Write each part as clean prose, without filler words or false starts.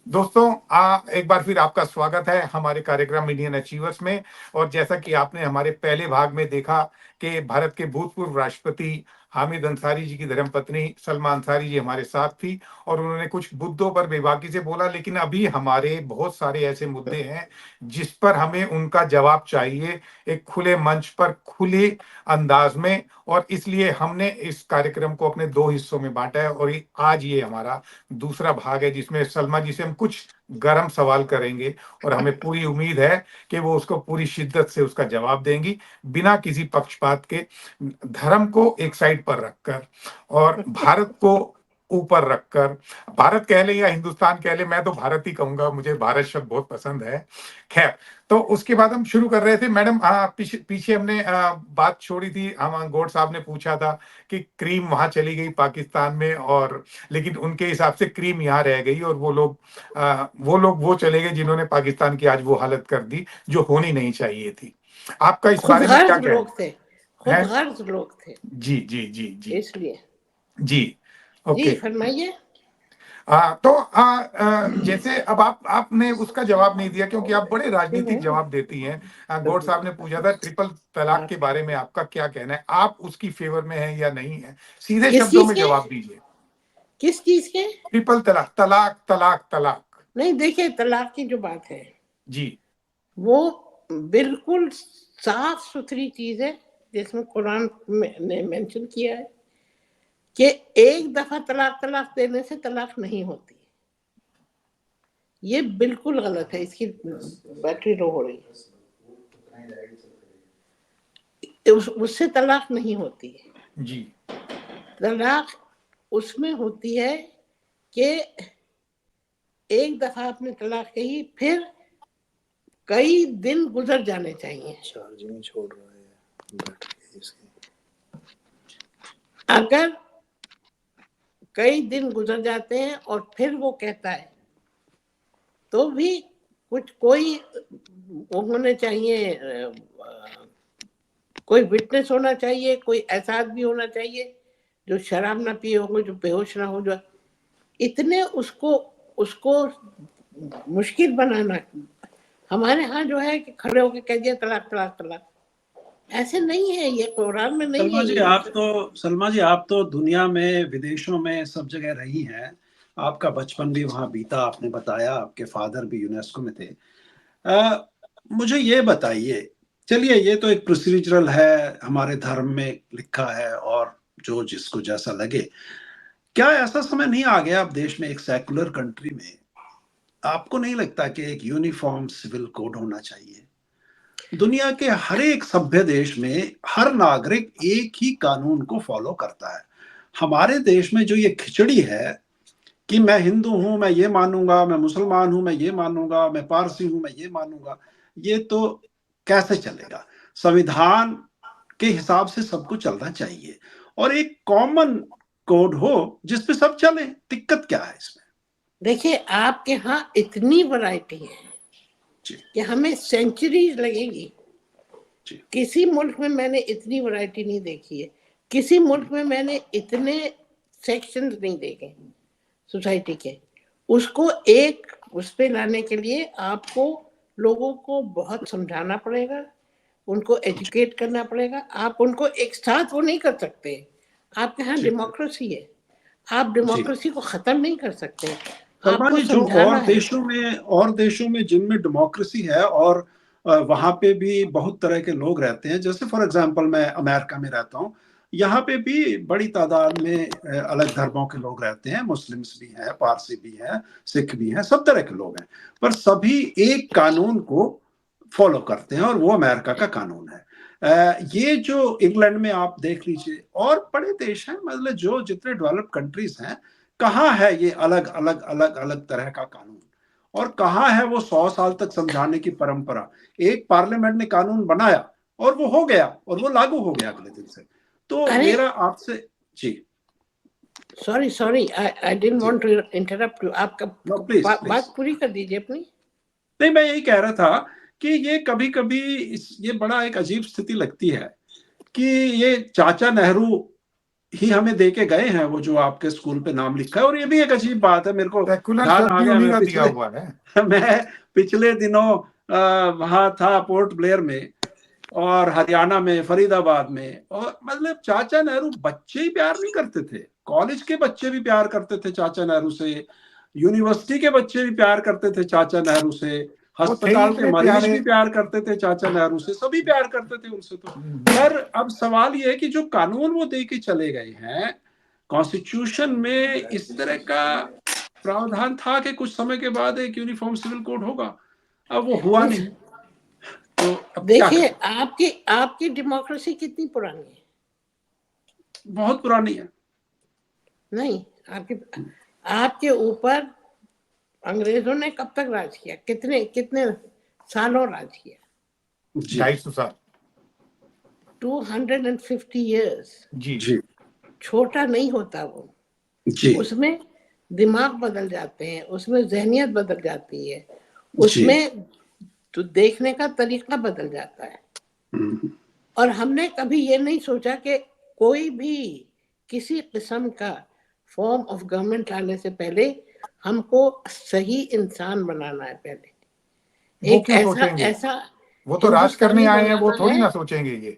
दोस्तों, एक बार फिर आपका स्वागत है हमारे कार्यक्रम इंडियन अचीवर्स में। और जैसा कि आपने हमारे पहले भाग में देखा कि भारत के भूतपूर्व राष्ट्रपति हामिद अंसारी जी की धर्मपत्नी सलमा अंसारी जी हमारे साथ थी और उन्होंने कुछ मुद्दों पर बेबाकी से बोला, लेकिन अभी हमारे बहुत सारे ऐसे मुद्दे हैं जिस पर हमें उनका जवाब चाहिए, एक खुले मंच पर, खुले अंदाज में। और इसलिए हमने इस कार्यक्रम को अपने दो हिस्सों में बांटा है और आज ये हमारा दूसरा भाग है जिसमें सलमा जी से हम कुछ गर्म सवाल करेंगे और हमें पूरी उम्मीद है कि वो उसको पूरी शिद्दत से उसका जवाब देंगी, बिना किसी पक्षपात के, धर्म को एक साइड पर रखकर और भारत को ऊपर रखकर। भारत कह ले या हिंदुस्तान कह ले, मैं तो भारत ही कहूंगा, मुझे भारत शब्द बहुत पसंद है। खैर, तो उसके बाद हम शुरू कर रहे थे मैडम। पीछे हमने बात छोड़ी थी, हम गौड़ साहब ने पूछा था कि क्रीम वहां चली गई पाकिस्तान में, और लेकिन उनके हिसाब से क्रीम यहाँ रह गई और वो चले गए जिन्होंने पाकिस्तान की आज वो हालत कर दी जो होनी नहीं चाहिए थी। आपका इस खुद बारे में क्या गर्ज कहना लोग थे, खुद है? गर्ज लोग थे जी जी जी जी इसलिए। जी। जी ओके। फरमाइए। तो जैसे अब आपने उसका जवाब नहीं दिया क्योंकि आप बड़े राजनीतिक जवाब देती हैं। गौड़ साहब ने पूछा था ट्रिपल तलाक के बारे में आपका क्या कहना है, आप उसकी फेवर में हैं या नहीं है? सीधे किस शब्दों चीज में के? जवाब दीजिए। किस चीज के? ट्रिपल तलाक, तलाक तलाक तलाक। नहीं, देखिए, तलाक की जो बात है जी वो बिल्कुल साफ सुथरी चीज है, जिसमें कुरान ने मेंशन किया है कि एक दफा तलाक तलाक देने से तलाक नहीं होती। ये बिल्कुल गलत है। इसकी बैटरी लो हो रही है। उससे तलाक नहीं होती है। जी तलाक उसमें होती है कि एक दफा आपने तलाक कही, फिर कई दिन गुजर जाने चाहिए। चार्जिंग छोड़ रहा है बैटरी इसकी। अगर कई दिन गुजर जाते हैं और फिर वो कहता है, तो भी कोई वो होने चाहिए, कोई विटनेस होना चाहिए, कोई ऐसा आदमी होना चाहिए जो शराब ना पिए होंगे, जो बेहोश ना हो, जो इतने उसको उसको मुश्किल बनाना। हमारे यहाँ जो है कि खड़े होके कह दिया तलाक तलाक तलाक, ऐसे नहीं है, ये कुरान में नहीं है ये। सलमा जी, आप तो दुनिया में, विदेशों में सब जगह रही हैं। आपका बचपन भी वहां बीता, आपने बताया आपके फादर भी यूनेस्को में थे। मुझे ये बताइए, चलिए ये तो एक प्रोसीजरल है, हमारे धर्म में लिखा है और जो जिसको जैसा लगे। क्या ऐसा समय नहीं आ गया अब देश में, एक सेकुलर कंट्री में, आपको नहीं लगता कि एक यूनिफॉर्म सिविल कोड होना चाहिए? दुनिया के हर एक सभ्य देश में हर नागरिक एक ही कानून को फॉलो करता है। हमारे देश में जो ये खिचड़ी है कि मैं हिंदू हूं, मैं ये मानूंगा, मैं मुसलमान हूं, मैं ये मानूंगा, मैं पारसी हूं, मैं ये मानूंगा, ये तो कैसे चलेगा? संविधान के हिसाब से सबको चलना चाहिए और एक कॉमन कोड हो जिसपे सब चले। दिक्कत क्या है इसमें? देखिए, आपके यहाँ इतनी वैरायटी है कि हमें सेंचुरीज लगेगी। किसी मुल्क में मैंने इतनी वैरायटी नहीं देखी है, किसी मुल्क में मैंने इतने सेक्शंस नहीं देखे सोसाइटी के। उसको एक उस पे लाने के लिए आपको लोगों को बहुत समझाना पड़ेगा, उनको एजुकेट करना पड़ेगा। आप उनको एक साथ वो नहीं कर सकते। आपके यहाँ डेमोक्रेसी है, आप डेमोक्रेसी को खत्म नहीं कर सकते, शर्मा आपको जी, जो समझाना है। और देशों में जिनमें डेमोक्रेसी है और वहां पे भी बहुत तरह के लोग रहते हैं, जैसे फॉर एग्जांपल मैं अमेरिका में रहता हूँ, यहाँ पे भी बड़ी तादाद में अलग धर्मों के लोग रहते हैं, मुस्लिम्स भी हैं, पारसी भी हैं, सिख भी हैं, सब तरह के लोग हैं, पर सभी एक कानून को फॉलो करते हैं और वो अमेरिका का कानून है। ये जो इंग्लैंड में आप देख लीजिए, और बड़े देश हैं, मतलब जो जितने डेवलप्ड कंट्रीज हैं, कहाँ है ये अलग अलग अलग अलग तरह का कानून? और कहाँ है वो 100 साल तक समझाने की परंपरा? एक पार्लियामेंट ने कानून बनाया और वो हो गया और वो लागू हो गया अगले दिन से। तो अरे, मेरा आपसे, जी sorry sorry, I didn't want to interrupt you. आपका नो, प्लीज प्लीज। बात पूरी कर दीजिए अपनी। नहीं, मैं यही कह रहा था कि ये कभी कभी ये बड़ा एक अजीब स्थिति लगती है कि ये चाचा नेहरू ही हमें दे के गए हैं, वो जो आपके स्कूल पे नाम लिखा है। और ये भी एक अजीब बात है, मेरे को सेकुलर ध्यान शब्द आ भी गया, उन्हीं मैं का दिया पिछले हुआ है। मैं पिछले दिनों वहां था पोर्ट ब्लेयर में और हरियाणा में फरीदाबाद में, और मतलब चाचा नेहरू बच्चे ही प्यार नहीं करते थे, कॉलेज के बच्चे भी प्यार करते थे चाचा नेहरू से, यूनिवर्सिटी के बच्चे भी प्यार करते थे चाचा नेहरू से, वो थे ही अस्पताल के इतने मरीज प्यारे। भी प्यार करते थे चाचा नेहरू से, सभी प्यार करते थे उनसे। तो हम्म। पर अब सवाल ये है कि जो कानून वो दे के चले गए हैं, कॉन्स्टिट्यूशन में इस तरह का प्रावधान था कि कुछ समय के बाद एक यूनिफॉर्म सिविल कोड होगा, अब वो हुआ नहीं, तो अब क्या देखिए करें? आपकी आपकी डेमोक्रेसी कितनी पुरानी है? बहुत पुरानी है। नहीं, आपके आपके ऊपर अंग्रेजों ने कब तक राज किया? कितने कितने सालों राज किया? जी 250 साल। 250 years। जी। जी छोटा नहीं होता वो। जी उसमें दिमाग बदल जाते हैं, उसमें जहनियत बदल जाती है, जी। उसमें तो देखने का तरीका बदल जाता है। हम्म, और हमने कभी ये नहीं सोचा कि कोई भी किसी किस्म का फॉर्म ऑफ गवर्नमेंट लाने से पहले हमको सही इंसान बनाना है। पहले वो एक क्यों ऐसा सोचेंगे? ऐसा वो तो राज करने हिंदुस्तानी आए हैं, वो बनाना थोड़ी है। ना सोचेंगे ये।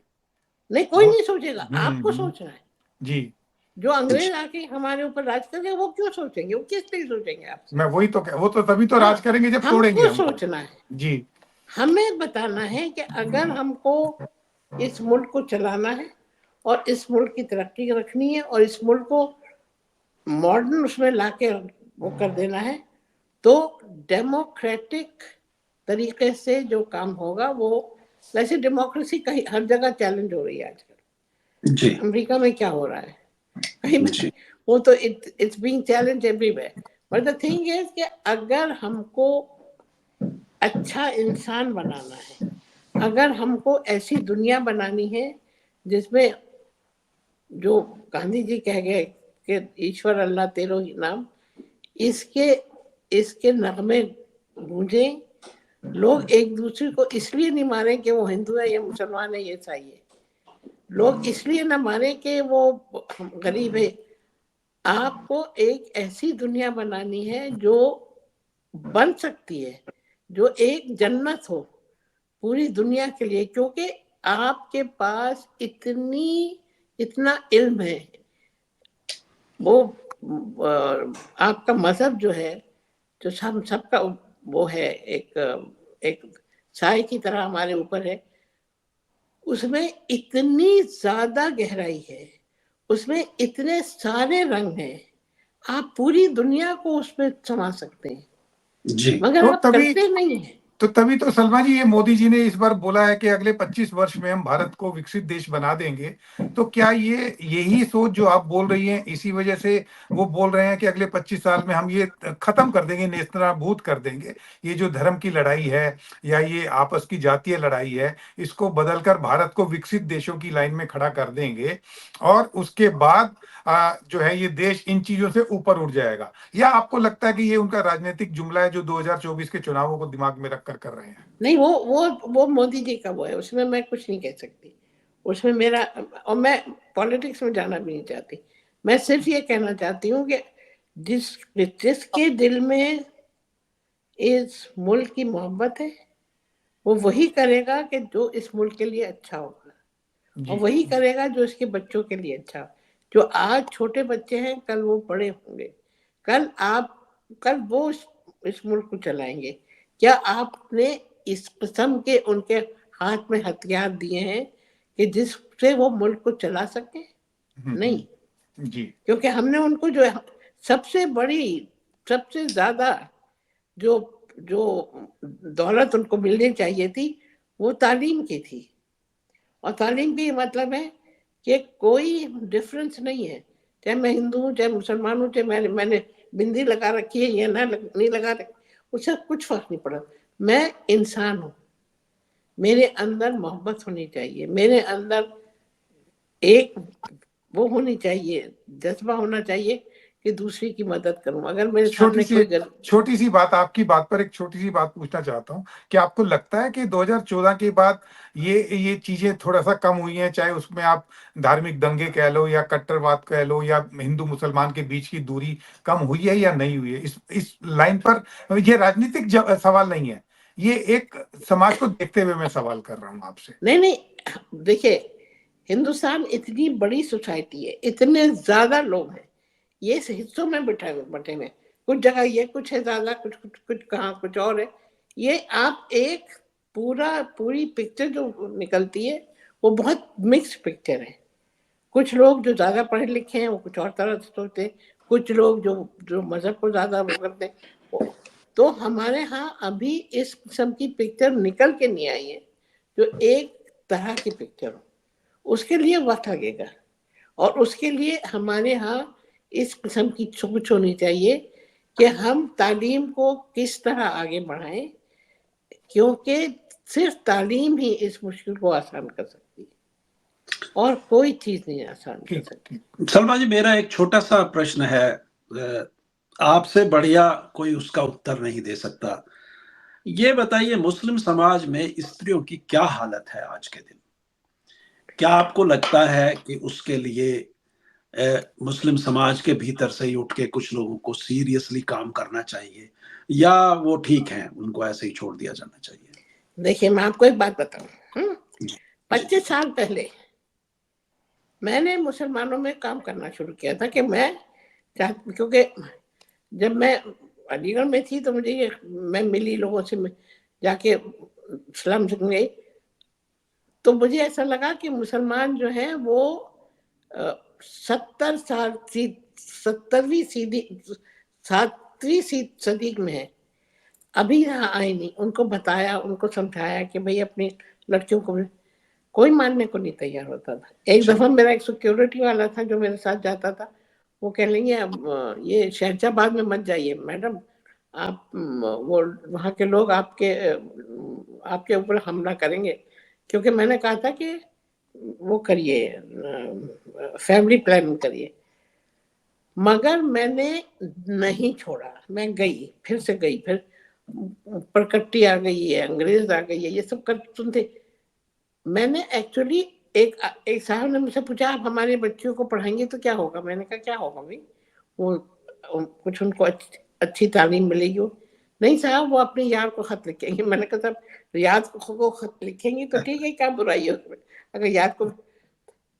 नहीं, कोई वो नहीं सोचेगा, आपको हम्म। सोचना है। जी। जो अंग्रेज आके हमारे ऊपर राज करेंगे वो क्यों सोचेंगे? वो किस लिए सोचेंगे आपसे? मैं वही तो वो तो तभी तो हाँ, राज करेंगे जब तोड़ेंगे हमको हमको। सोचना है। जी। हमें बताना है कि अगर हमको इस मुल्क को चलाना है और इस मुल्क की तरक्की रखनी है और इस मुल्क को मॉडर्न उसमें लाके वो कर देना है, तो डेमोक्रेटिक तरीके से जो काम होगा वो। वैसे डेमोक्रेसी कहीं हर जगह चैलेंज हो रही है आजकल। जी अमेरिका में क्या हो रहा है कहीं जी वो तो it's being challenge everywhere. But the thing is कि अगर हमको अच्छा इंसान बनाना है, अगर हमको ऐसी दुनिया बनानी है जिसमें जो गांधी जी कह गए कि ईश्वर अल्लाह तेरो ही नाम, इसके इसके नगमे गूंजे, लोग एक दूसरे को इसलिए नहीं मारे कि वो हिंदू है या मुसलमान है या ईसाई है, लोग इसलिए ना मारे कि वो गरीब है। आपको एक ऐसी दुनिया बनानी है जो बन सकती है, जो एक जन्नत हो पूरी दुनिया के लिए, क्योंकि आपके पास इतना इल्म है। वो आपका मजहब जो है, जो सबका वो है, एक साए की तरह हमारे ऊपर है, उसमें इतनी ज्यादा गहराई है, उसमें इतने सारे रंग हैं, आप पूरी दुनिया को उसमें समा सकते हैं, जी। मगर तो आप तभी करते नहीं है। तभी तो सलमा जी, ये मोदी जी ने इस बार बोला है कि अगले 25 वर्ष में हम भारत को विकसित देश बना देंगे। तो क्या ये यही सोच जो आप बोल रही हैं, इसी वजह से वो बोल रहे हैं कि अगले 25 साल में हम ये खत्म कर देंगे, नेस्तनाबूद कर देंगे, ये जो धर्म की लड़ाई है या ये आपस की जातीय लड़ाई है, इसको बदलकर भारत को विकसित देशों की लाइन में खड़ा कर देंगे और उसके बाद जो है ये देश इन चीजों से ऊपर उठ जाएगा? या आपको लगता है कि ये उनका राजनीतिक जुमला है जो 2024 के चुनावों को दिमाग में रखकर कर रहे हैं? नहीं, वो मोदी जी का वो है, उसमें मैं कुछ नहीं कह सकती। उसमें मेरा, और मैं पॉलिटिक्स में जाना भी नहीं चाहती। मैं सिर्फ ये कहना चाहती हूँ कि जिसके दिल में इस मुल्क की मोहब्बत है, वो वही करेगा कि जो इस मुल्क के लिए अच्छा होगा, और जी। वही करेगा जो इसके बच्चों के लिए अच्छा हो। जो आज छोटे बच्चे हैं, कल वो बड़े होंगे, कल वो इस मुल्क को चलाएंगे। क्या आपने इस किस्म के उनके हाथ में हथियार दिए हैं कि जिससे वो मुल्क को चला सके? नहीं, जी। क्योंकि हमने उनको जो सबसे बड़ी, सबसे ज्यादा जो जो दौलत उनको मिलनी चाहिए थी, वो तालीम की थी। और तालीम की मतलब है कि कोई डिफरेंस नहीं है, चाहे मैं हिंदू हूँ, चाहे मुसलमान हूँ, चाहे मैंने बिंदी लगा रखी है या नहीं लगा रखी, उससे कुछ फर्क नहीं पड़ा। मैं इंसान हूँ, मेरे अंदर मोहब्बत होनी चाहिए, मेरे अंदर एक वो होनी चाहिए, जज्बा होना चाहिए कि दूसरे की मदद करूं। अगर मेरे छोटी सामने कोई सी छोटी सी बात, आपकी बात पर एक छोटी सी बात पूछना चाहता हूँ कि आपको लगता है कि 2014 के बाद ये चीजें थोड़ा सा कम हुई हैं, चाहे उसमें आप धार्मिक दंगे कह लो या कट्टरवाद कह लो या हिंदू मुसलमान के बीच की दूरी कम हुई है या नहीं हुई है? इस लाइन पर ये राजनीतिक सवाल नहीं है, ये एक समाज को देखते हुए मैं सवाल कर रहा हूँ आपसे। नहीं नहीं, देखिए, हिंदुस्तान इतनी बड़ी सोसाइटी है, इतने ज्यादा लोग हैं, ये हिस्सों में बटे हुए, कुछ जगह ये कुछ है ज्यादा, कुछ कहाँ कुछ और है। ये आप एक पूरी पिक्चर जो निकलती है वो बहुत मिक्स पिक्चर है। कुछ लोग जो ज्यादा पढ़े लिखे हैं वो कुछ और तरह से सोचते हैं, कुछ लोग जो मजहब को ज्यादा वो करते हैं। तो हमारे यहाँ अभी इस किस्म की पिक्चर निकल के नहीं आई है जो एक तरह की पिक्चर हो। उसके लिए वक्त लगेगा और उसके लिए हमारे यहाँ इस किस्म की सोच होनी चाहिए कि हम तालीम को किस तरह आगे बढ़ाएं, क्योंकि सिर्फ तालीम ही इस मुश्किल को आसान कर सकती है और कोई चीज नहीं आसान कर सकती। सलमा जी, मेरा एक छोटा सा प्रश्न है, आपसे बढ़िया कोई उसका उत्तर नहीं दे सकता। ये बताइए, मुस्लिम समाज में स्त्रियों की क्या हालत है आज के दिन? क्या आपको लगता है कि उसके लिए मुस्लिम समाज के भीतर से ही उठ के कुछ लोगों को सीरियसली काम करना चाहिए, या वो ठीक है, उनको ऐसे ही छोड़ दिया जाना चाहिए? देखिए, मैं आपको एक बात बताऊं, 25 साल पहले मैंने मुसलमानों में काम करना शुरू किया था कि क्योंकि जब मैं अलीगढ़ में थी तो मैं मिली लोगों से, जाके स्लम्स में गई, तो मुझे ऐसा लगा कि मुसलमान जो है वो 7वीं सदी में है, अभी यहाँ आए नहीं। उनको बताया, उनको समझाया कि भाई अपनी लड़कियों को, कोई मानने को नहीं तैयार होता था। एक दफा मेरा एक सिक्योरिटी वाला था जो मेरे साथ जाता था, वो कह लेंगे अब ये शहजाबाद में मत जाइए मैडम, आप वो वहाँ के लोग आपके ऊपर हमला करेंगे। क्योंकि मैंने कहा था कि वो करिए, फैमिली प्लानिंग करिए। मगर मैंने नहीं छोड़ा, मैं गई, फिर से गई, फिर प्रकट्टी आ गई है, अंग्रेज आ गई है, ये सब कर सुनते। मैंने एक्चुअली एक साहब ने मुझसे पूछा, आप हमारे बच्चियों को पढ़ाएंगे तो क्या होगा? मैंने कहा क्या होगा भाई, वो कुछ उनको अच्छी तालीम मिलेगी। नहीं साहब, वो अपने यार को खत लिखेंगे। मैंने कहा साहब, यार को खत लिखेंगे तो ठीक है, क्या बुराई है उसमें, अगर यार को।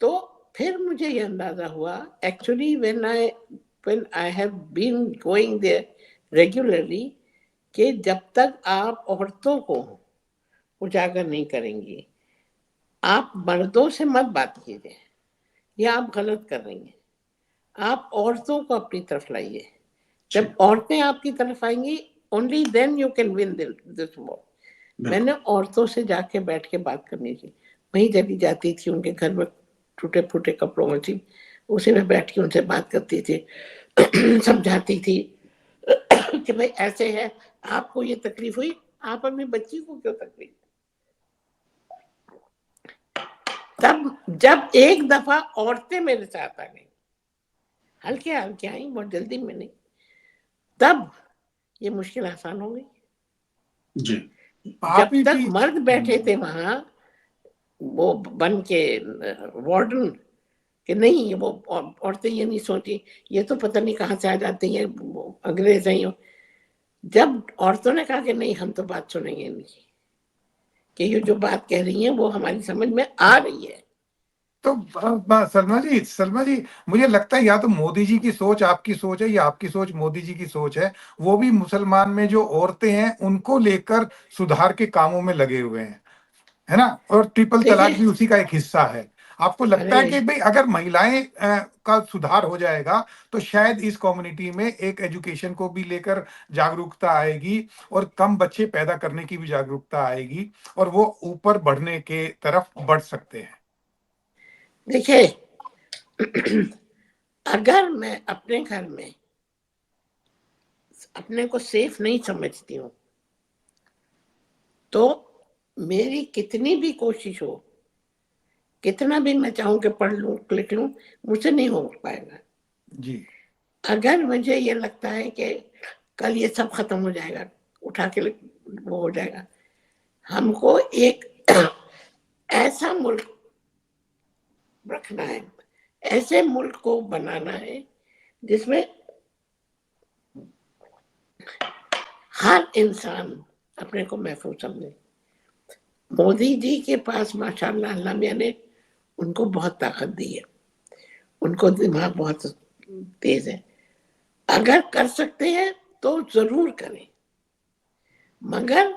तो फिर मुझे ये अंदाजा हुआ actually when I have been going there regularly, कि जब तक आप औरतों को उजागर नहीं करेंगी, आप मर्दों से मत बात कीजिए, ये आप गलत कर रही हैं। आप औरतों को अपनी तरफ लाइए। जब औरतें आपकी तरफ आएंगी, only then you can win this war. मैंने औरतों से जाके बैठ के बात करनी थी। वहीं चली जाती थी, उनके घर में टूटे फूटे कपड़ों में थी, उसी में बैठ के उनसे बात करती थी, समझाती थी कि भाई ऐसे है, आपको ये तकलीफ हुई, आप अपनी बच्ची को क्यों तकलीफ। तब जब एक दफा औरतें मेरे साथ आ गई, हल्के हल्के आई, बहुत जल्दी में नहीं, तब ये मुश्किल आसान हो गई जी। जब तक मर्द बैठे थे वहां वो बन के वार्डन, कि नहीं वो औरतें ये नहीं सोची, ये तो पता नहीं कहाँ से आ जाती हैं, अंग्रेज हैं। जब औरतों ने कहा कि नहीं, हम तो बात सुनेंगे इनकी, कि ये जो बात कह रही है वो हमारी समझ में आ रही है। तो सलमा जी, मुझे लगता है या तो मोदी जी की सोच आपकी सोच है या आपकी सोच मोदी जी की सोच है। वो भी मुसलमान में जो औरतें हैं उनको लेकर सुधार के कामों में लगे हुए हैं, है ना? और ट्रिपल तलाक भी उसी का एक हिस्सा है। आपको लगता है कि भाई अगर महिलाएं का सुधार हो जाएगा तो शायद इस कम्युनिटी में एक एजुकेशन को भी लेकर जागरूकता आएगी और कम बच्चे पैदा करने की भी जागरूकता आएगी और वो ऊपर बढ़ने के तरफ बढ़ सकते हैं? देखिए, अगर मैं अपने घर में अपने को सेफ नहीं समझती हूँ तो मेरी कितनी भी कोशिश हो, कितना भी मैं चाहूं कि पढ़ लूं लिख लूं, मुझसे नहीं हो पाएगा जी। अगर मुझे ये लगता है कि कल ये सब खत्म हो जाएगा, उठा के वो हो जाएगा, हमको एक ऐसा मुल्क रखना है, ऐसे मुल्क को बनाना है जिसमें हर इंसान अपने को महफूज समझे। मोदी जी के पास माशाल्लाह अल्लाह मियां ने उनको बहुत ताकत दी है, उनको दिमाग बहुत तेज है। अगर कर सकते हैं तो जरूर करें, मगर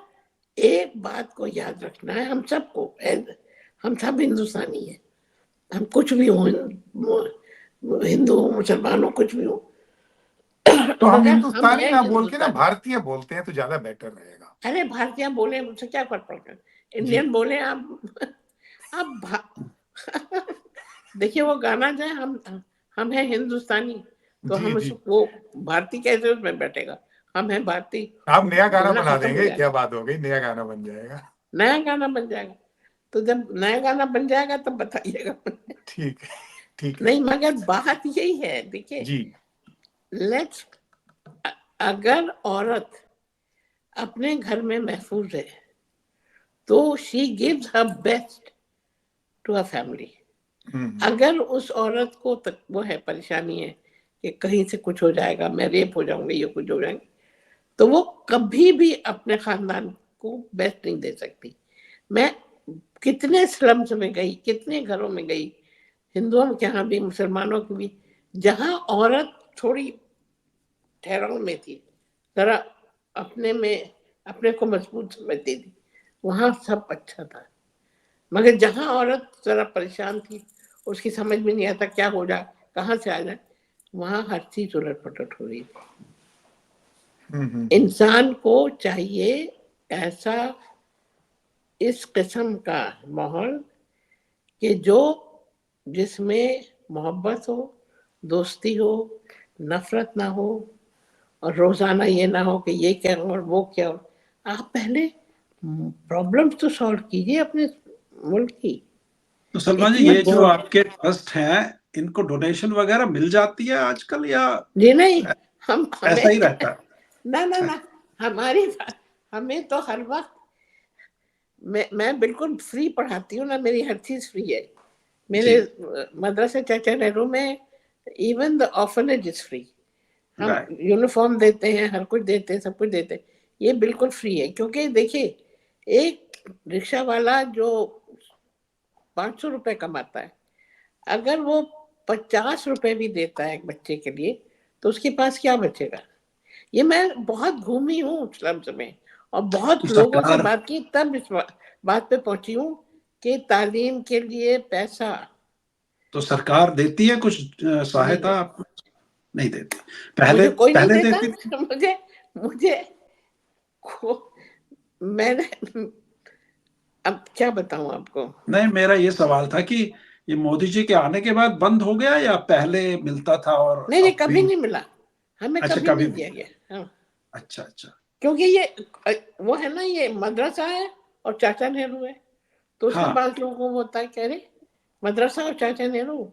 एक बात को याद रखना है हम सबको, हम सब हिंदुस्तानी हैं, हम कुछ भी हो, हिंदू हो मुसलमान हो कुछ भी हो, तो हम मगर हम हिंदुस्तानी हैं ना बोल के ना हिंदुस्तानी। भारतीय बोलते हैं तो ज्यादा बेटर रहेगा। अरे भारतीय बोले मुझसे क्या फर्क पड़ता है, जी इंडियन बोले आप देखिए वो गाना जो है हम हैं हिंदुस्तानी, तो जी हम जी, वो भारतीय कैसे उसमें बैठेगा, हम हैं भारतीय, आप नया गाना जुमला बना खत्म हो देंगे, जाएगा, क्या बात हो गई, नया गाना बन जाएगा। नया गाना बन जाएगा। तो जब नया गाना बन जाएगा तब बताइएगा। ठीक है, ठीक है। नहीं मगर बात यही है, देखिए जी लेट्स, अगर औरत अपने घर में महफूज है तो she gives her best to her family. अगर उस औरत को तक वो है परेशानी है कि कहीं से कुछ हो जाएगा, मैं रेप हो जाऊंगी, ये कुछ हो जाएंगे, तो वो कभी भी अपने खानदान को बेस्ट नहीं दे सकती। मैं कितने स्लम्स में गई, कितने घरों में गई, हिंदुओं के यहाँ भी मुसलमानों की भी, जहाँ औरत थोड़ी ठहराव में थी, जरा अपने में अपने को मजबूत समझती थी, वहाँ सब अच्छा था। मगर जहाँ औरत जरा परेशान थी, उसकी समझ में नहीं आता क्या हो जाए, कहाँ से आ जाए, वहाँ हर चीज उलट पलट हो रही थी। इंसान को चाहिए ऐसा इस किस्म का माहौल कि जो जिसमें मोहब्बत हो, दोस्ती हो, नफरत ना हो, और रोजाना ये ना हो कि ये क्या और वो क्या हो। आप पहले प्रॉब्लम्स तो सॉल्व कीजिए अपने मुल्क की। तो सलमान जी, इतने ये जो आपके ट्रस्ट हैं, इनको डोनेशन वगैरह मिल जाती है आजकल, या जी नहीं, हम ऐसा ही हमें रहता है? ना हमारी हमें तो हर वक्त मैं बिल्कुल फ्री पढ़ाती हूँ ना, मेरी हर चीज फ्री है। मेरे मदरसे चाचा नेहरू में even the orphanage is free. हम यूनिफॉर्म देते हैं, हर कुछ देते हैं, सब कुछ देते हैं, ये बिल्कुल फ्री है। क्योंकि देखिए एक रिक्शा वाला जो 500 रुपए कमाता है, अगर वो 50 रुपए भी देता है एक बच्चे के लिए, तो उसके पास क्या बचेगा। ये मैं बहुत घूमी हूँ स्लम्स में और बहुत तो लोगों से सरकार बात की, तब इस बात पे पहुंची हूँ कि तालीम के लिए पैसा तो सरकार देती है कुछ नहीं सहायता? देती। नहीं देती। पहले मुझे कोई नहीं पहले देता। देती थी। मुझे मुझे मैंने अब क्या बताऊं आपको। नहीं, मेरा ये सवाल था कि ये मोदी जी के आने के बाद बंद हो गया या पहले मिलता था और नहीं अब कभी भी? नहीं मिला, हमें अच्छा, कभी कभी नहीं भी? दिया गया। हाँ, अच्छा अच्छा। क्योंकि ये वो है ना, ये मदरसा है और चाचा नेहरू है, तो उसके हाँ, बाद लोगों को होता है कह रहे मदरसा और चाचा नेहरू,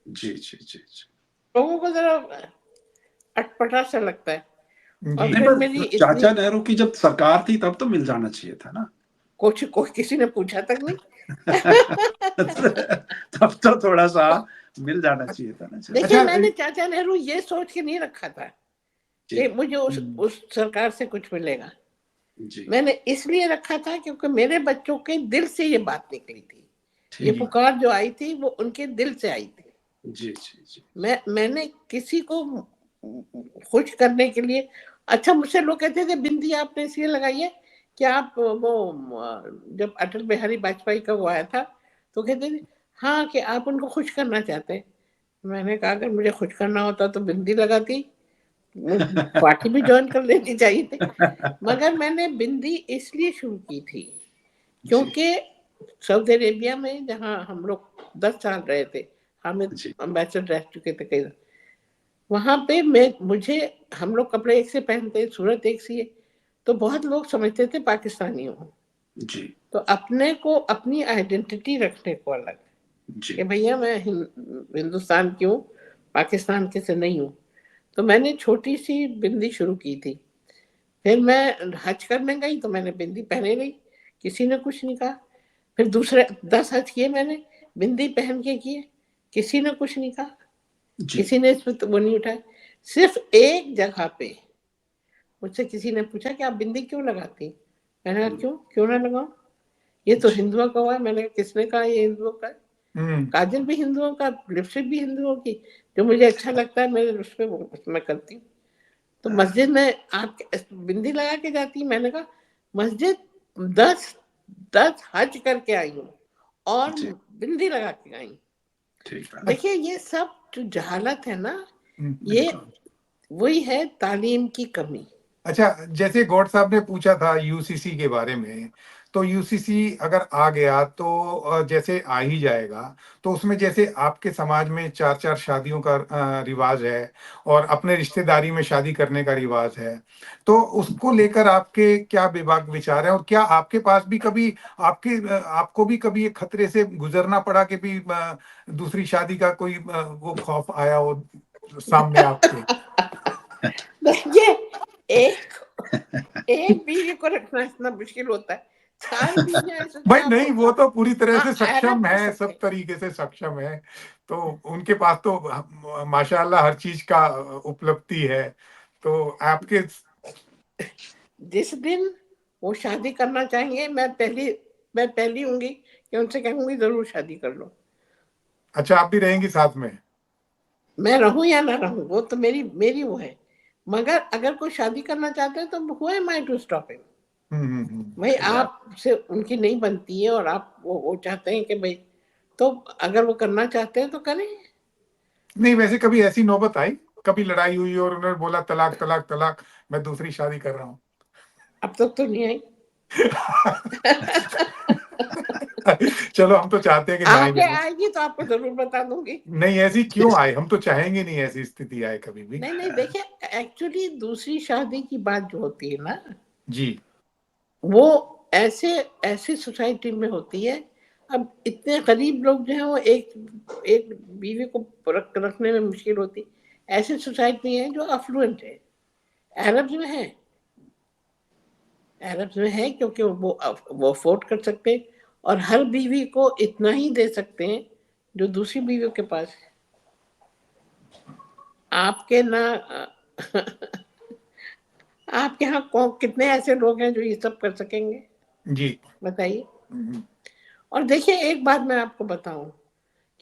जी जी जी जी। लोगों को जरा अटपटा सा लगता है। और जी नहीं, फिर मेरी पर इतनी चाचा नेहरू की जब सरकार थी तब तो मिल जाना चाहिए था ना। कुछ कोई किसी ने पूछा तक नहीं। तब तो थोड़ा सा मिल जाना चाहिए था ना। चलो। देखिए अच्छा मैंने चाचा नेहरू ये सोच के नहीं रखा था जी कि मुझे उस सरकार से कुछ मिलेगा। जी। मैंने इसलिए रखा था क्योंकि मेरे बच्चों के दिल से ये बात निकली थी, ये ठीक। पुकार जो आई थी वो उनके दिल से आई थी। जी जी जी। मैंने किसी को खुश करने के लिए, अच्छा मुझसे लोग कहते थे बिंदी आपने इसलिए लगाई है कि आप वो जब अटल बिहारी वाजपेयी का वो आया था तो कहते थे हाँ कि आप उनको खुश करना चाहते हैं। मैंने कहा अगर मुझे खुश करना होता तो बिंदी लगाती, पार्टी भी ज्वाइन कर लेनी चाहिए थी। मगर मैंने बिंदी इसलिए शुरू की थी जी क्योंकि सऊदी अरेबिया में जहाँ हम लोग 10 साल रहे थे, हमें जी अम्बेसडर रह चुके थे कई, वहां पे मुझे हम लोग कपड़े एक से पहनते, सूरत एक सी है, तो बहुत लोग समझते थे पाकिस्तानी हूँ। जी तो अपने को अपनी आइडेंटिटी रखने को अलग जी। कि भैया मैं हिंदुस्तान की हूँ, पाकिस्तान के से नहीं हूँ। तो मैंने छोटी सी बिंदी शुरू की थी। फिर मैं हज करने गई तो मैंने बिंदी पहने नहीं, किसी ने कुछ नहीं कहा। फिर दूसरे 10 हज किए मैंने, बिंदी पहन के किए, किसी ने कुछ नहीं कहा, किसी ने इस पर तो वो नहीं उठाया। सिर्फ एक जगह पे मुझसे किसी ने पूछा कि आप बिंदी क्यों लगाती? मैंने कहा क्यों ना लगाऊं, ये तो हिंदुओं का हुआ है। मैंने कहा किसने कहा ये हिंदुओं का है? काजल भी हिंदुओं का, लिपस्टिक भी हिंदुओं की, जो मुझे अच्छा लगता है मेरे उस पर मैं करती हूँ। तो मस्जिद में आप बिंदी लगा के जाती? मैंने कहा मस्जिद 10 हज करके आई हूँ और बिंदी लगा के आई। देखिए ये सब जो जहालत है ना, ये वही है तालीम की कमी। अच्छा, जैसे गौड़ साहब ने पूछा था यूसीसी के बारे में, तो यूसीसी अगर आ गया तो जैसे आ ही जाएगा, तो उसमें जैसे आपके समाज में 4-4 शादियों का रिवाज है और अपने रिश्तेदारी में शादी करने का रिवाज है, तो उसको लेकर आपके क्या विभाग विचार है? और क्या आपके पास भी कभी आपको भी कभी एक खतरे से गुजरना पड़ा कि भी दूसरी शादी का कोई वो खौफ आया हो सामने आपके? देखिए एक बीवी को रखना इतना मुश्किल होता है, 4 बीवियां ऐसे भाई नहीं, वो तो पूरी तरह से सक्षम अरब है, सब तरीके से सक्षम है, तो उनके पास तो माशाल्लाह हर चीज का उपलब्धि है। तो आपके जिस दिन वो शादी करना चाहेंगे, मैं पहली होंगी कि उनसे कहूंगी जरूर शादी कर लो। अच्छा, आप भी रहेंगी साथ में? मैं रहूं या ना रहूं वो तो मेरी वो है, मगर अगर कोई शादी करना चाहते हैं तो who am I to stop him? भाई आपसे उनकी नहीं बनती है और आप वो चाहते हैं कि भाई, तो अगर वो करना चाहते हैं तो करें। नहीं, वैसे कभी ऐसी नौबत आई, कभी लड़ाई हुई और उन्होंने बोला तलाक तलाक तलाक, मैं दूसरी शादी कर रहा हूँ? अब तक तो नहीं आई। चलो, हम तो चाहते हैं कि ना आगे ही हो। आएगी तो आपको जरूर बता दूंगी। नहीं, ऐसी क्यों आए? हम तो चाहेंगे नहीं ऐसी स्थिति आए कभी भी। नहीं देखिए, एक्चुअली दूसरी शादी की बात जो होती है ना जी, वो ऐसे ऐसी सोसाइटी में होती है। अब इतने गरीब लोग जो हैं वो एक बीवी को रखने में मुश्किल होती है। ऐसी सोसाइटी है जो अफ्लुएंट है, अरब्स में है, अरब्स में है, क्योंकि वो अफोर्ड कर सकते हैं और हर बीवी को इतना ही दे सकते हैं जो दूसरी बीवियों के पास है। आपके ना आपके यहाँ कितने ऐसे लोग हैं जो ये सब कर सकेंगे? जी, बताइए। और देखिए एक बात मैं आपको बताऊं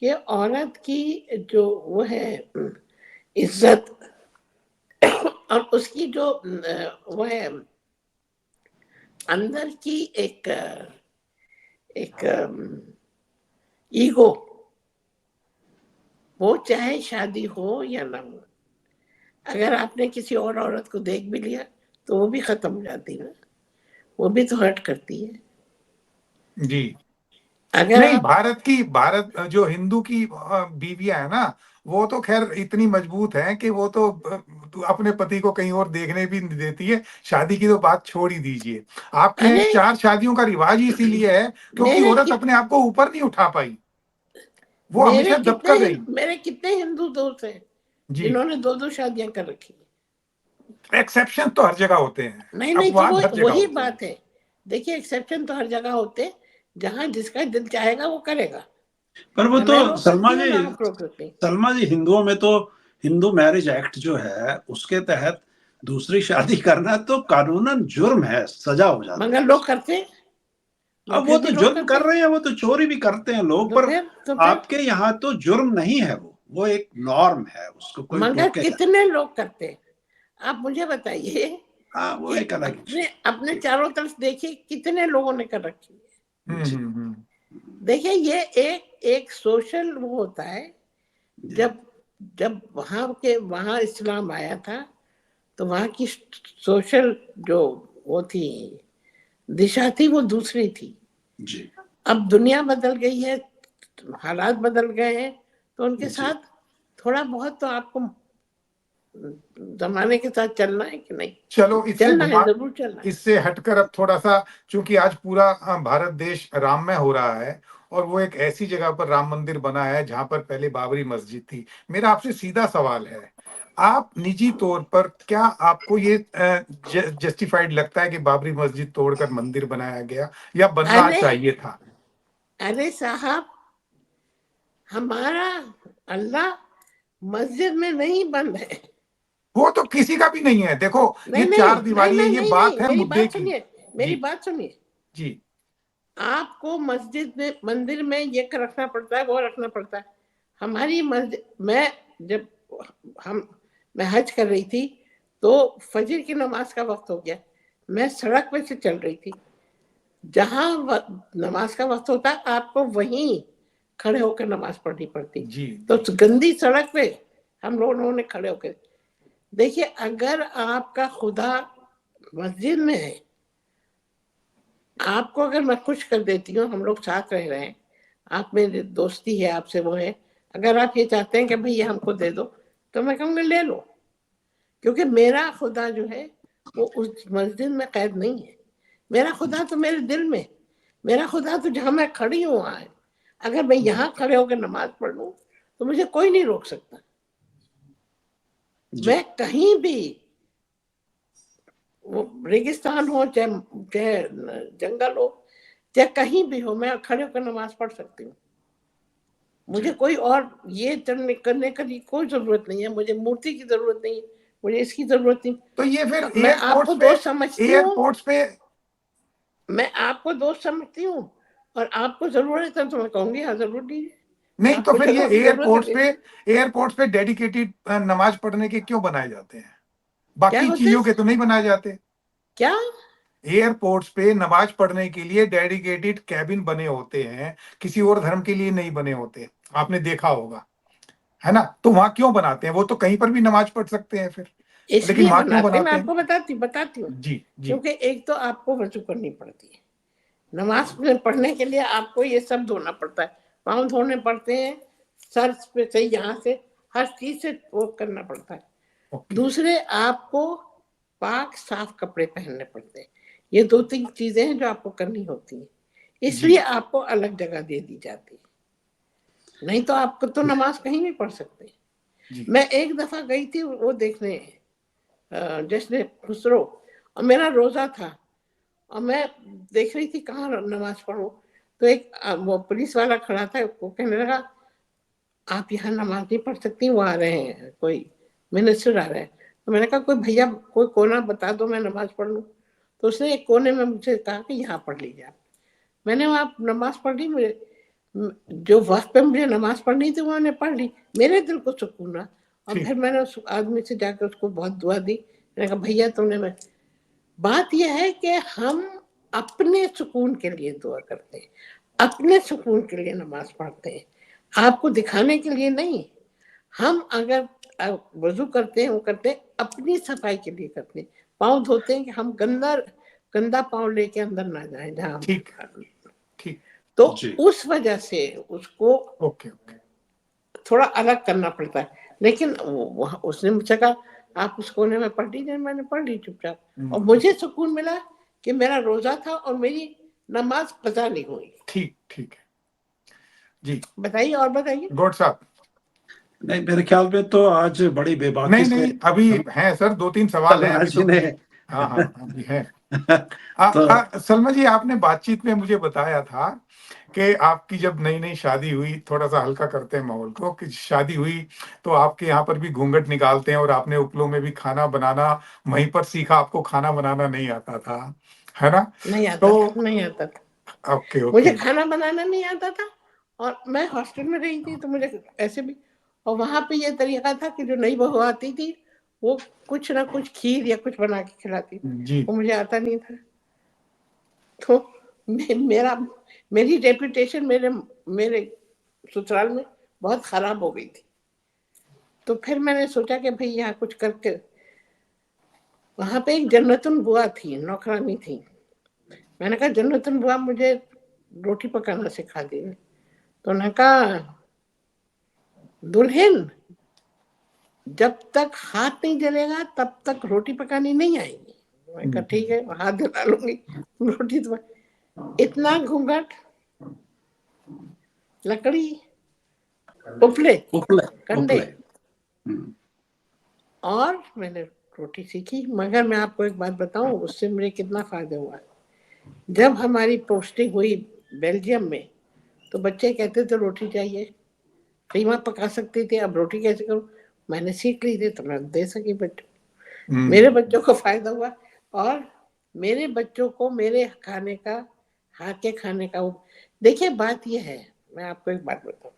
कि औरत की जो वो है इज्जत और उसकी जो वो है अंदर की एक ईगो, वो चाहे शादी हो या ना हो, अगर आपने किसी और औरत को देख भी लिया तो वो भी खत्म हो जाती है ना, वो भी तो हर्ट करती है। जी। अगर नहीं, आप भारत जो हिंदू की बीवियां है ना, वो तो खैर इतनी मजबूत हैं कि वो तो अपने पति को कहीं और देखने भी नहीं देती है। शादी की तो बात छोड़ ही दीजिए। आपके यहाँ अरे 4 शादियों का रिवाज ही इसीलिए है क्योंकि औरत अपने आप को ऊपर नहीं उठा पाई, वो हमेशा दबकर रही। मेरे कितने हिंदू दोस्त हैं जी, जिन्होंने 2-2 शादियां कर रखी। एक्सेप्शन तो हर जगह होते हैं, नहीं तो अपवाद हर जगह वही होते हैं। बात है। देखिए एक्सेप्शन तो हर जगह होते, जहां जिसका दिल चाहेगा वो करेगा। पर वो मैं तो रोक सकती हूँ ना आप रोक सकते। सलमा जी, हिंदुओं में तो हिंदू मैरिज एक्ट जो है उसके तहत दूसरी शादी करना तो कानूनन जुर्म है, सजा हो जाती मगर है। लोग करते, अब वो फिर भी तो लोग जुर्म करते कर रहे हैं, वो तो चोरी भी करते हैं लोग, तो पर फिर आपके यहाँ तो जुर्म नहीं है, वो एक नॉर्म है, उसको कोई मगर टोकेगा। कितने लोग करते? आप मुझे बताइए हाँ, वो कि एक अलग अपने चारों तरफ देखिए कितने लोगों ने कर रखी है। देखिए ये एक सोशल वो होता है। जब जब वहां इस्लाम आया था तो वहां की सोशल जो वो थी दिशा थी वो दूसरी थी। जी अब दुनिया बदल गई है, हालात बदल गए हैं, तो उनके साथ थोड़ा बहुत तो आपको जमाने के साथ चलना है कि नहीं? चलो, चलना है, जरूर चलना है। इससे हटकर अब थोड़ा सा, चूंकि आज पूरा भारत देश राममय हो रहा है और वो एक ऐसी जगह पर राम मंदिर बना है जहां पर पहले बाबरी मस्जिद थी। मेरा आपसे सीधा सवाल है, आप निजी तौर पर क्या आपको ये जस्टिफाइड लगता है कि बाबरी मस्जिद तोड़कर मंदिर बनाया गया या बनना अरे चाहिए था? अरे साहब, हमारा अल्लाह मस्जिद में नहीं बंद है। वो तो किसी का भी नहीं है। देखो, ये नहीं नहीं चार नहीं दीवारी है, नहीं ये नहीं बात नहीं, है मेरी मुद्दे बात की। सुनिए, मेरी जी बात सुनिए। जी आपको मस्जिद में, मंदिर में ये रखना पड़ता है, वो रखना पड़ता है। हमारी मस्जिद, मैं जब हम मैं हज कर रही थी तो फजर की नमाज का वक्त हो गया, मैं सड़क पे से चल रही थी। जहां नमाज का वक्त होता है आपको वहीं खड़े होकर नमाज पढ़नी पड़ती। जी तो गंदी सड़क पे हम लोगों ने खड़े होकर, देखिए अगर आपका खुदा मस्जिद में है, आपको अगर मैं खुश कर देती हूँ, हम लोग साथ रह रहे हैं, आप मेरी दोस्ती है आपसे, वो है, अगर आप ये चाहते हैं कि भाई ये हमको दे दो, तो मैं कहूँगी ले लो, क्योंकि मेरा खुदा जो है वो उस मस्जिद में कैद नहीं है। मेरा खुदा तो मेरे दिल में, मेरा खुदा तो जहाँ मैं खड़ी हूँ वहाँ है। अगर मैं यहाँ खड़े होकर नमाज पढ़ लूँ तो मुझे कोई नहीं रोक सकता। मैं कहीं भी, वो रेगिस्तान हो चाहे चाहे जंगल हो चाहे कहीं भी हो, मैं खड़े होकर नमाज पढ़ सकती हूँ। मुझे कोई और ये करने की कोई जरूरत नहीं है, मुझे मूर्ति की जरूरत नहीं है, मुझे इसकी जरूरत नहीं। तो ये फिर मैं आपको दोस्त समझती हूँ, एयरपोर्ट्स पे मैं आपको दोस्त समझती हूँ, और आपको जरूरत है तो मैं कहूंगी हाँ जरूर दीजिए। नहीं, तो आपको फिर ये जगहों की जरूरत है। एयरपोर्ट्स पे डेडिकेटेड नमाज पढ़ने के क्यों बनाए जाते हैं? क्या बाकी होते चीजों के तो नहीं बनाए जाते? क्या? एयरपोर्ट्स पे नमाज पढ़ने के लिए डेडिकेटेड कैबिन बने होते हैं, किसी और धर्म के लिए नहीं बने होते। आपने देखा होगा, है ना? तो वहां क्यों बनाते हैं? वो तो कहीं पर भी नमाज पढ़ सकते हैं फिर, लेकिन इसलिए वहां क्यों बनाते, मैं बनाते हैं? आपको बताती हूँ। जी जी क्योंकि एक तो आपको वजू करनी पड़ती है, नमाज में पढ़ने के लिए आपको ये सब धोना पड़ता है, पाँव धोने पड़ते हैं, सर पे से यहाँ से हर चीज से वो करना पड़ता है। ओके दूसरे आपको पाक साफ कपड़े पहनने पड़ते हैं। ये 2-3 चीजें हैं जो आपको करनी होती हैं, इसलिए जी आपको अलग जगह दे दी जाती है, नहीं तो आपको तो नमाज कहीं नहीं पढ़ सकते। जी मैं एक दफा गई थी वो देखने, जश्न खुसरो, और मेरा रोजा था, और मैं देख रही थी कहाँ नमाज पढ़ूं। तो एक वो पुलिस वाला खड़ा था, वो कहने लगा आप यहाँ नमाज नहीं पढ़ सकती, वो आ रहे हैं, कोई मिनिस्टर आ रहे हैं। तो मैंने कहा कोई भैया कोई कोना बता दो मैं नमाज पढ़ लूँ। तो उसने एक कोने में मुझे कहा कि यहाँ पढ़ लीजिए आप। मैंने वहाँ नमाज पढ़ ली, मुझे जो वक्त पे मुझे नमाज पढ़नी थी वो मैंने पढ़ ली, मेरे दिल को सुकून रहा। और फिर मैंने उस आदमी से जाकर उसको बहुत दुआ दी, मैंने कहा भैया तुमने, मैं, बात यह है कि हम अपने सुकून के लिए दुआ करते हैं, अपने सुकून के लिए नमाज पढ़ते हैं, आपको दिखाने के लिए नहीं। हम अगर वजू करते हैं, वो करते हैं अपनी सफाई के लिए करते हैं, पाँव धोते हैं कि हम गंदा पाँव लेके अंदर ना जाए जहाँ। ठीक ठीक तो उस वजह से उसको ओके ओके थोड़ा अलग करना पड़ता है। लेकिन उसने मुझसे कहा आप उस कोने में पढ़ लीजिए, मैंने पढ़ ली चुपचाप, और मुझे सुकून मिला कि मेरा रोजा था और मेरी नमाज कज़ा नहीं हुई। ठीक ठीक है जी, बताइए और बताइए। गौड साहब। नहीं, मेरे ख्याल में तो आज बड़ी बेबाकी नहीं से नहीं, अभी हैं सर, 2-3 सवाल हैं सलमान अभी जी तो। ने हाँ हाँ अभी है। तो सलमा जी, आपने बातचीत में मुझे बताया था कि आपकी जब नई नई शादी हुई, थोड़ा सा हल्का करते हैं माहौल को, कि शादी हुई तो आपके यहाँ पर भी घूंघट निकालते हैं और आपने उपलों में भी खाना बनाना वहीं पर सीखा, आपको खाना बनाना नहीं आता था, है ना? नहीं आता तो था, नहीं आता था, ओके मुझे ओके खाना बनाना नहीं आता था। और मैं हॉस्टल में रही थी तो मुझे ऐसे भी, और वहां पे ये तरीका था कि जो नई बहू आती थी वो कुछ ना कुछ खीर या कुछ बना के खिलाती थी, जी वो मुझे आता नहीं था। तो मेरा मेरी रेपुटेशन मेरे मेरे ससुराल में बहुत खराब हो गई थी। तो फिर मैंने सोचा कि भाई यहाँ कुछ करके, वहां पे एक जन्नतुन बुआ थी, नौकरानी थी। मैंने कहा जन्नतुन बुआ मुझे रोटी पकाना सिखा दी। तो उन्होंने कहा दुल्हन जब तक हाथ नहीं जलेगा तब तक रोटी पकानी नहीं आएगी। मैं कहा ठीक है, हाथ जला लूंगी, रोटी तो। इतना घूंघट, लकड़ी, उपले, उपले कंडे, उपले और मैंने रोटी सीखी। मगर मैं आपको एक बात बताऊं, उससे मुझे कितना फायदा हुआ। जब हमारी पोस्टिंग हुई बेल्जियम में, तो बच्चे कहते थे रोटी चाहिए, कीमा पका सकती थी, अब रोटी कैसे करूं? मैंने सीख ली थी तो मैं दे सकी बच्चों। मेरे बच्चों को फायदा हुआ, और मेरे बच्चों को मेरे खाने का, हाथ के खाने का। देखिए बात यह है, मैं आपको एक बात बताऊं,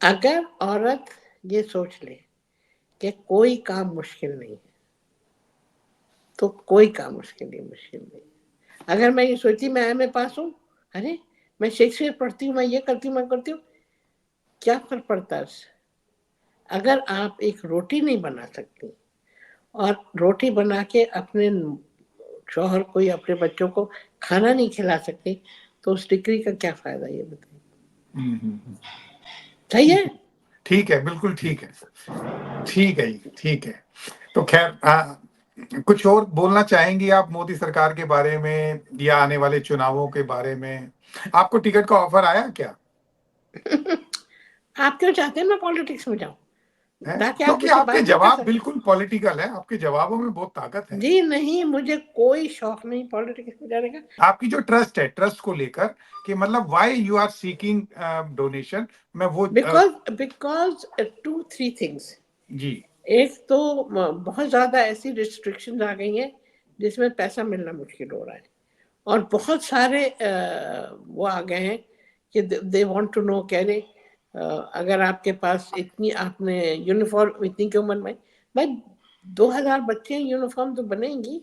अगर औरत ये सोच ले कि कोई काम मुश्किल नहीं है, तो कोई काम मुश्किल नहीं। अगर मैं ये सोचती मैं एमए पास हूँ, अरे मैं शेक्सपियर पढ़ती हूँ, मैं ये करती हूँ, मैं करती हूँ, क्या फर्क पड़ता है उससे? अगर आप एक रोटी नहीं बना सकती और रोटी बना के अपने शौहर को या अपने बच्चों को खाना नहीं खिला सकती, तो उस डिग्री का क्या फायदा, ये बताइए। सही है? ठीक है, बिल्कुल ठीक है, ठीक है जी, ठीक है। तो खैर, कुछ और बोलना चाहेंगी आप मोदी सरकार के बारे में या आने वाले चुनावों के बारे में? आपको टिकट का ऑफर आया क्या? आप क्यों चाहते हैं मैं पॉलिटिक्स में जाऊं? ताकि आप क्योंकि मुझसे आपके बात नहीं कर जवाब सकते। बिल्कुल पॉलिटिकल है, आपके जवाबों में बहुत ताकत है। जी नहीं, मुझे कोई शौक नहीं पॉलिटिक्स में जाने का। आपकी जो ट्रस्ट है, ट्रस्ट को लेकर कि मतलब why you are seeking donation, मैं वो बिकॉज 2-3 थिंग्स। जी, एक तो बहुत ज्यादा ऐसी रिस्ट्रिक्शंस आ गई हैं जिसमें पैसा मिलना मुश्किल हो रहा है, और बहुत सारे वो आ गए हैं कि दे वांट टू नो, कह रहे अगर आपके पास इतनी, आपने यूनिफॉर्म इतनी की उम्र में, भाई 2000 बच्चे यूनिफॉर्म तो बनेंगी,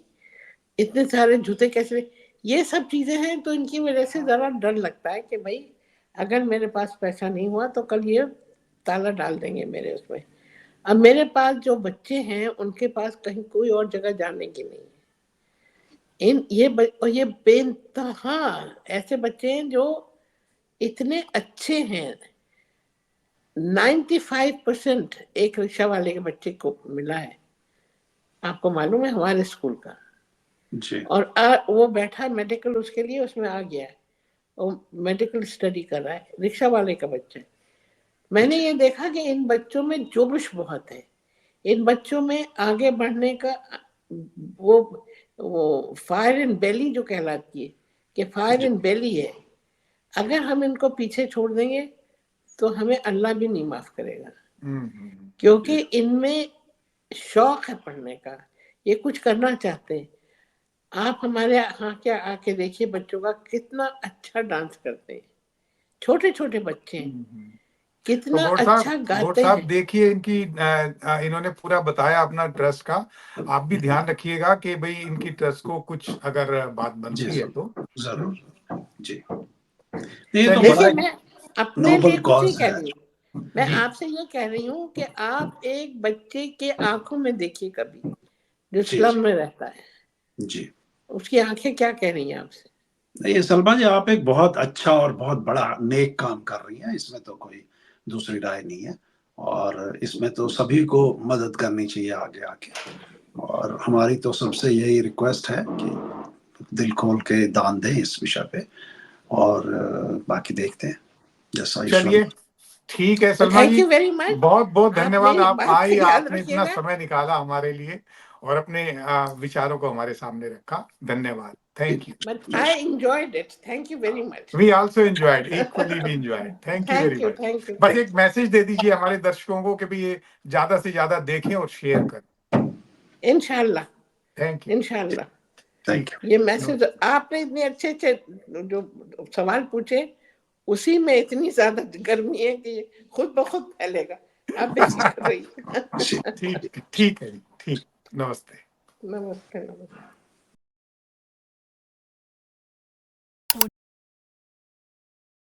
इतने सारे जूते कैसे? ये सब चीजें हैं, तो इनकी वजह से जरा डर लगता है कि भाई अगर मेरे पास पैसा नहीं हुआ तो कल ये ताला डाल देंगे मेरे उसमें। अब मेरे पास जो बच्चे हैं उनके पास कहीं कोई और जगह जाने की नहीं है। और ये बेइंतहा ऐसे बच्चे हैं जो इतने अच्छे हैं। 95% एक रिक्शा वाले के बच्चे को मिला है, आपको मालूम है, हमारे स्कूल का जी। और वो बैठा मेडिकल, उसके लिए उसमें आ गया है, वो मेडिकल स्टडी कर रहा है, रिक्शा वाले का बच्चा। मैंने ये देखा कि इन बच्चों में जोश बहुत है, इन बच्चों में आगे बढ़ने का वो फायर इन बेली जो कहलाती है, कि फायर इन बेली है। अगर हम इनको पीछे छोड़ देंगे तो हमें अल्लाह भी नहीं माफ करेगा, क्योंकि इनमें शौक है पढ़ने का, ये कुछ करना चाहते हैं। आप हमारे यहाँ के आके देखिए बच्चों का कितना अच्छा डांस करते हैं, छोटे छोटे बच्चे कितना तो अच्छा गोड गाते साहब हैं। देखिए, इनकी इन्होंने पूरा बताया अपना ट्रस्ट का। आप भी ध्यान रखिएगा कि भाई इनकी ट्रस्ट को कुछ अगर बात जी बनती है तो जरूर जी। ये तो चलिए। बड़ा देखिए मैं अपने नोबल लिए कुछ नहीं कॉज कह है। रही हूँ, मैं जी, आपसे ये कह रही हूँ कि आप एक बच्चे के आंखों में देखिए कभी, जो जी स्लम जी में रहता है, जी। उसकी आंखें क्या कह रही हैं आपसे। नहीं सलमा जी, आप एक बहुत अच्छा और बहुत बड़ा नेक काम कर रही हैं, इसमें तो कोई दूसरी राय नहीं है, और इसमें तो सभी को मदद करनी चाहिए आगे आके। और हमारी तो सबसे यही रिक्वेस्ट है कि दिल खोल के दान दें इस विषय पे, और बाकी देखते हैं जैसा ईश्वर। चलिए, ठीक है तो Salma thank ji, you very much. बहुत बहुत आप धन्यवाद। मेरी आप बात का आई, याद आपने इतना रखिएगा। समय निकाला हमारे लिए और अपने विचारों को हमारे सामने रखा। धन्यवाद, thank you. But I enjoyed it. Thank you very much. We also enjoyed, equally we enjoyed, thank you very Thank you, much. thank you. बस एक मैसेज दे दीजिए हमारे दर्शकों को कि भी ये ज्यादा से ज्यादा देखें और शेयर करें। इंशाल्लाह, थैंक यू। इंशाल्लाह। थैंक ठीक यू। ये मैसेज आपने इतने अच्छे अच्छे जो सवाल पूछे, उसी में इतनी ज्यादा गर्मी है कि ये खुद ब खुद फैलेगा। आप बेफिक्र रहिए। जी। ठीक, ठीक है जी, ठीक। नमस्ते। नमस्ते, नमस्ते।